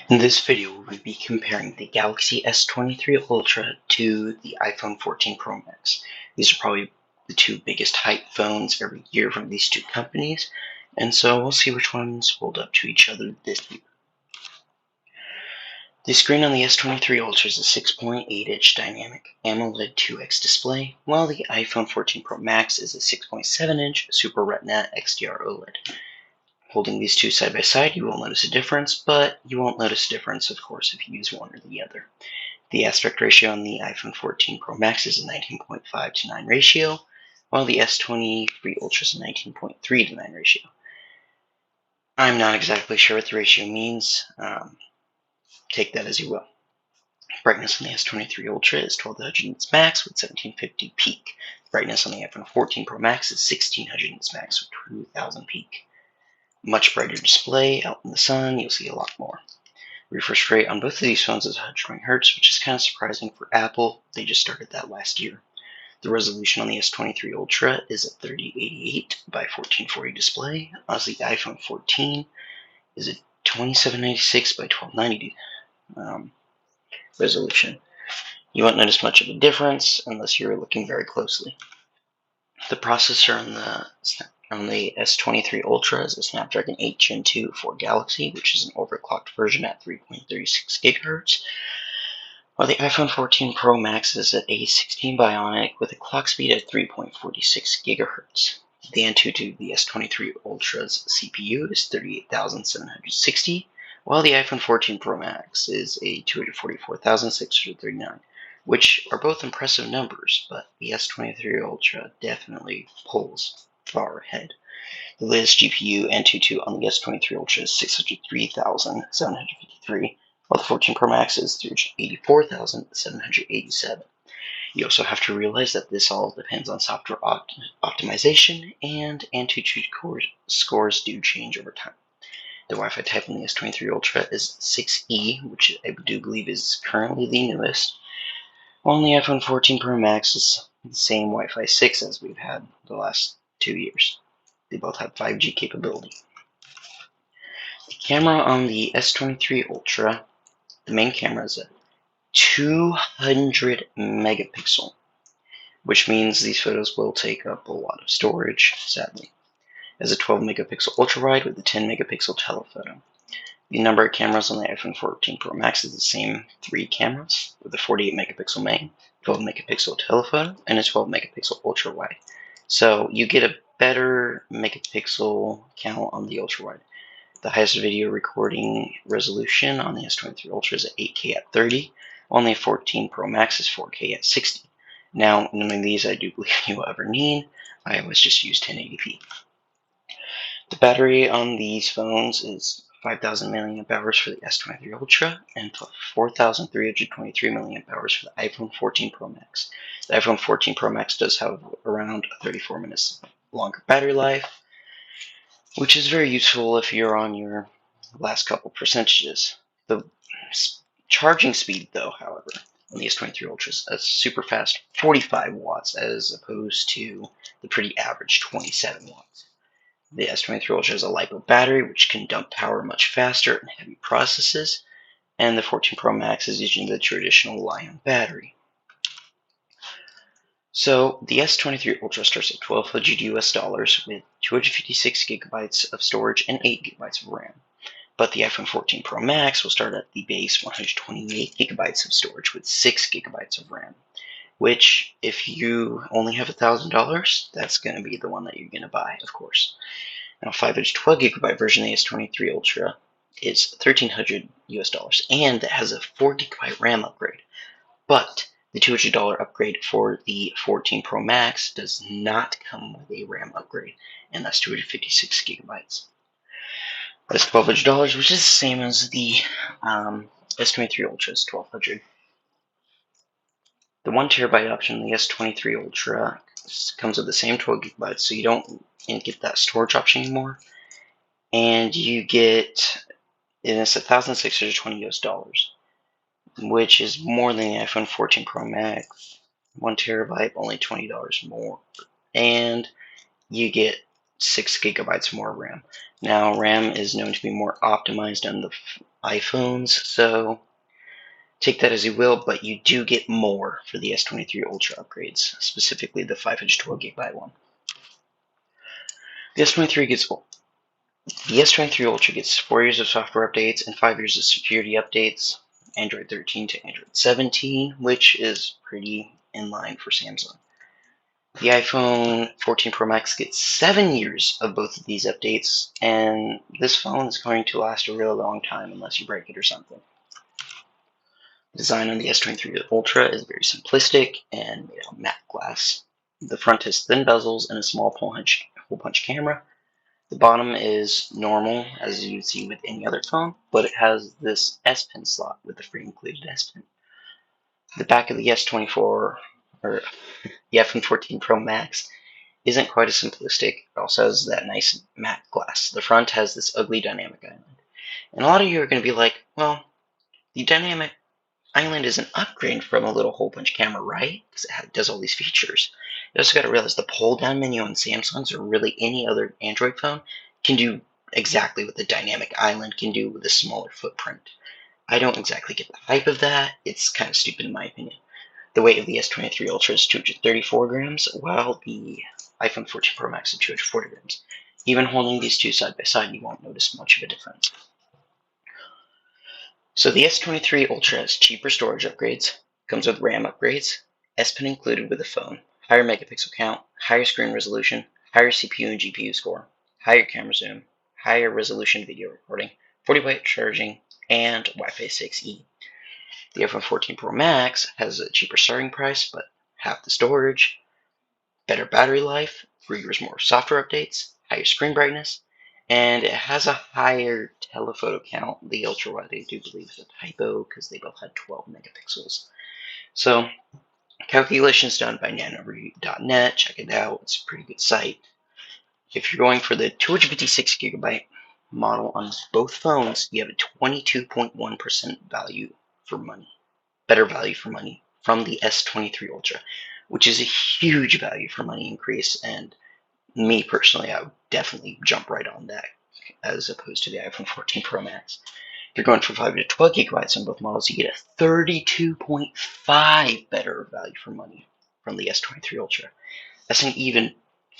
In this video, we'll be comparing the Galaxy S23 Ultra to the iPhone 14 Pro Max. These are probably the two biggest hype phones every year from these two companies, and so we'll see which ones hold up to each other this year. The screen on the S23 Ultra is a 6.8-inch dynamic AMOLED 2X display, while the iPhone 14 Pro Max is a 6.7-inch Super Retina XDR OLED. Holding these two side by side, you will notice a difference, but you won't notice a difference, of course, if you use one or the other. The aspect ratio on the iPhone 14 Pro Max is a 19.5 to 9 ratio, while the S23 Ultra is a 19.3 to 9 ratio. I'm not exactly sure what the ratio means. Take that as you will. Brightness on the S23 Ultra is 1200 nits max with 1750 peak. Brightness on the iPhone 14 Pro Max is 1600 nits max with 2000 peak. Much brighter display. Out in the sun, you'll see a lot more. Refresh rate on both of these phones is 120 Hz, which is kind of surprising for Apple. They just started that last year. The resolution on the S23 Ultra is a 3088 by 1440 display, as the iPhone 14 is a 2796 by 1290 resolution. You won't notice much of a difference unless you're looking very closely. The processor on the S23 Ultra is a Snapdragon 8 Gen 2 for Galaxy, which is an overclocked version at 3.36 GHz, while the iPhone 14 Pro Max is at A16 Bionic with a clock speed at 3.46 GHz. The Antutu, the S23 Ultra's CPU is 38,760, while the iPhone 14 Pro Max is a 244,639. Which are both impressive numbers, but the S23 Ultra definitely pulls far ahead. The latest GPU Antutu on the S23 Ultra is 603,753, while the 14 Pro Max is 384,787. You also have to realize that this all depends on software optimization, and Antutu scores do change over time. The Wi-Fi type on the S23 Ultra is 6E, which I do believe is currently the newest, while the iPhone 14 Pro Max is the same Wi-Fi 6 as we've had the last 2 years. They both have 5G capability. The camera on the S23 Ultra, the main camera is a 200 megapixel, which means these photos will take up a lot of storage, sadly. It has a 12 megapixel ultra wide with a 10 megapixel telephoto. The number of cameras on the iPhone 14 Pro Max is the same 3 cameras, with a 48 megapixel main, 12 megapixel telephoto, and a 12 megapixel ultra wide. So you get a better megapixel count on the ultra wide. The highest video recording resolution on the S23 Ultra is at 8K at 30, while the 14 Pro Max is 4K at 60. Now, none of these I do believe you will ever need. I always just use 1080p. The battery on these phones is 5,000 milliamp hours for the S23 Ultra and 4,323 milliamp hours for the iPhone 14 Pro Max. The iPhone 14 Pro Max does have around 34 minutes longer battery life, which is very useful if you're on your last couple percentages. The charging speed, though, however, on the S23 Ultra is a super fast 45 watts as opposed to the pretty average 27 watts. The S23 Ultra has a LiPo battery, which can dump power much faster in heavy processes, and the 14 Pro Max is using the traditional Li-ion battery. So the S23 Ultra starts at $1,200 US with 256 gigabytes of storage and 8 gigabytes of RAM. But the iPhone 14 Pro Max will start at the base 128 gigabytes of storage with 6 gigabytes of RAM. Which, if you only have $1,000, that's going to be the one that you're going to buy, of course. Now, 5-inch 12 gigabyte version of the S23 Ultra is $1,300 US, and it has a 4 gigabyte RAM upgrade. But the $200 upgrade for the 14 Pro Max does not come with a RAM upgrade, and that's 256 gigabytes. That's $1,200, which is the same as the S23 Ultra's $1,200. The 1 terabyte option, the S23 Ultra, comes with the same 12 gigabytes, so you don't get that storage option anymore. And you get, and it's $1,620 US, which is more than the iPhone 14 Pro Max. 1 terabyte, only $20 more. And you get 6 gigabytes more RAM. Now, RAM is known to be more optimized on the iPhones, so take that as you will, but you do get more for the S23 Ultra upgrades, specifically the 5-inch 12GB one. The S23 Ultra gets 4 years of software updates and 5 years of security updates, Android 13 to Android 17, which is pretty in line for Samsung. The iPhone 14 Pro Max gets 7 years of both of these updates, and this phone is going to last a real long time unless you break it or something. The design on the S23 Ultra is very simplistic and made out of matte glass. The front has thin bezels and a small hole-punch camera. The bottom is normal, as you would see with any other phone, but it has this S Pen slot with the free included S Pen. The back of the the iPhone 14 Pro Max isn't quite as simplistic. It also has that nice matte glass. The front has this ugly dynamic island. And a lot of you are going to be like, well, the dynamic island is an upgrade from a little hole-punch camera, right? Because it does all these features. You also got to realize the pull-down menu on Samsung's or really any other Android phone can do exactly what the dynamic island can do with a smaller footprint. I don't exactly get the hype of that. It's kind of stupid in my opinion. The weight of the S23 Ultra is 234 grams, while the iPhone 14 Pro Max is 240 grams. Even holding these two side by side, you won't notice much of a difference. So the S23 Ultra has cheaper storage upgrades, comes with RAM upgrades, S Pen included with the phone, higher megapixel count, higher screen resolution, higher CPU and GPU score, higher camera zoom, higher resolution video recording, 40-watt charging, and Wi-Fi 6E. The iPhone 14 Pro Max has a cheaper starting price, but half the storage, better battery life, 3 years more software updates, higher screen brightness, and it has a higher telephoto count. The ultra wide, I do believe, is a typo because they both had 12 megapixels. So, calculations done by nanoread.net. Check it out. It's a pretty good site. If you're going for the 256GB model on both phones, you have a 22.1% value for money. Better value for money from the S23 Ultra, which is a huge value for money increase, and me personally, I would definitely jump right on that as opposed to the iPhone 14 Pro Max. If you're going from 5 to 12 gigabytes on both models, you get a 32.5 better value for money from the S23 Ultra. That's an even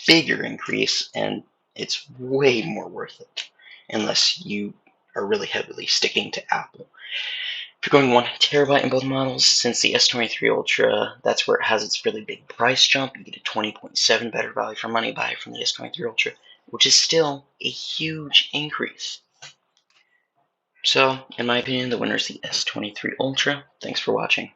bigger increase, and it's way more worth it unless you are really heavily sticking to Apple. If you're going 1 terabyte in both models, since the S23 Ultra, that's where it has its really big price jump. You get a 20.7 better value for money buy from the S23 Ultra, which is still a huge increase. So, in my opinion, the winner is the S23 Ultra. Thanks for watching.